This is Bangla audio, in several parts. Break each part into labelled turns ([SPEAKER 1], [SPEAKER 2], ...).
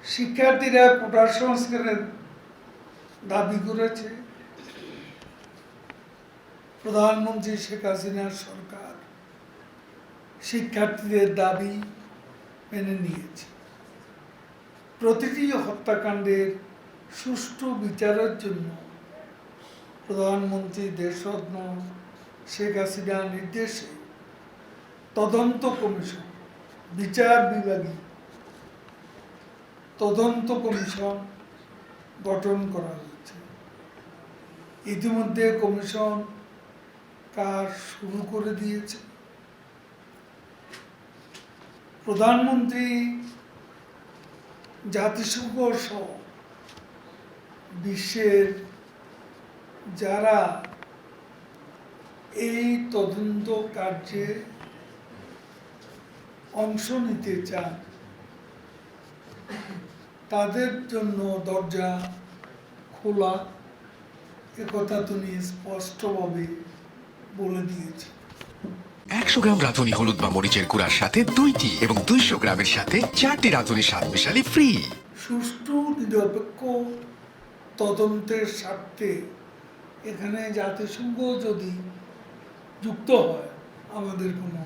[SPEAKER 1] শিক্ষার্থীরা কোটা সংস্কারের দাবি করেছে। প্রধানমন্ত্রী শেখ হাসিনার সরকার শিক্ষার্থীদের দাবি মেনে নিয়েছে। প্রতিটি হত্যাকাণ্ডের সুষ্ঠু বিচারের জন্য প্রধানমন্ত্রী দেশরত্ন শেখ হাসিনার নির্দেশে তদন্ত কমিশন, বিচার বিভাগীয় তদন্ত কমিশন গঠন করা হয়েছে। ইতিমধ্যে কমিশন কাজ শুরু করে দিয়েছে। প্রধানমন্ত্রী জাতিসংঘ সহ বিশ্বের যারা এই তদন্ত কার্যে অংশ নিতে চান তাদের জন্য দরজা খোলা, একথা তিনি স্পষ্টভাবে বলে দিয়েছে।
[SPEAKER 2] 100 গ্রাম রাঁধুনি হলুদ বা মরিচের গুঁড়ার সাথে 2টি এবং 200 গ্রামের সাথে 4টি রাঁধুনি স্বাদ মিশালি ফ্রি।
[SPEAKER 1] সুষ্ঠু নিরপেক্ষ তদন্তের স্বার্থে এখানে জাতিসংঘ যদি যুক্ত হয় আমাদের কোনো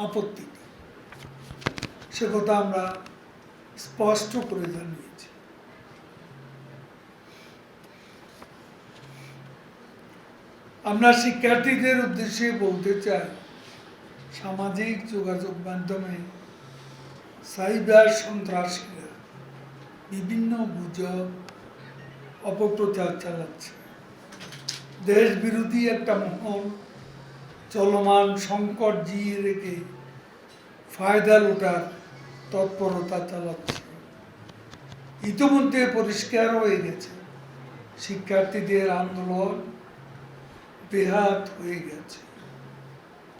[SPEAKER 1] আপত্তি নেই, সে কথা আমরা স্পষ্ট করে জানিয়েছি। আমরা শিক্ষার্থীদের উদ্দেশ্যে বলতে চাই, সামাজিক যোগাযোগ মাধ্যমে সাইবার সন্ত্রাসীরা বিভিন্ন গুজব অপপ্রচার চালাচ্ছে। দেশ বিরোধী একটা মহল চলমান সংকট জিয়ে রেখে ফায়দা লুটার তৎপরতা চালাচ্ছে। ইতিমধ্যে পরিষ্কার হয়ে গেছে শিক্ষার্থীদের আন্দোলন বেহাত হয়ে গেছে,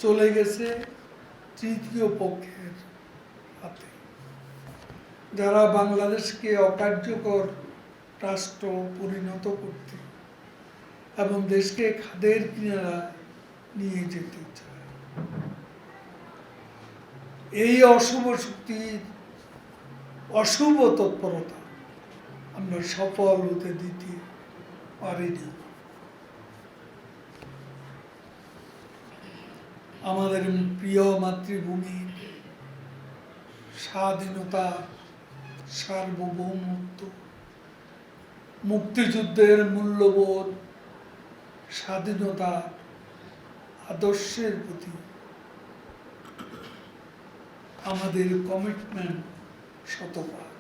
[SPEAKER 1] চলে গেছে তৃতীয় পক্ষের হাতে, যারা বাংলাদেশকে অকার্যকর রাষ্ট্র পরিণত করতে এবং দেশকে খাদের কিনারা নিয়ে যেতে চায়। এই অশুভ শক্তির অশুভ তৎপরতা আমরা সফল হতে দিতে পারিনি। আমাদের প্রিয় মাতৃভূমির স্বাধীনতা, সার্বভৌমত্ব, মুক্তিযুদ্ধের মূল্যবোধ, স্বাধীনতা আদর্শের প্রতি আমাদের কমিটমেন্ট শতভাগ।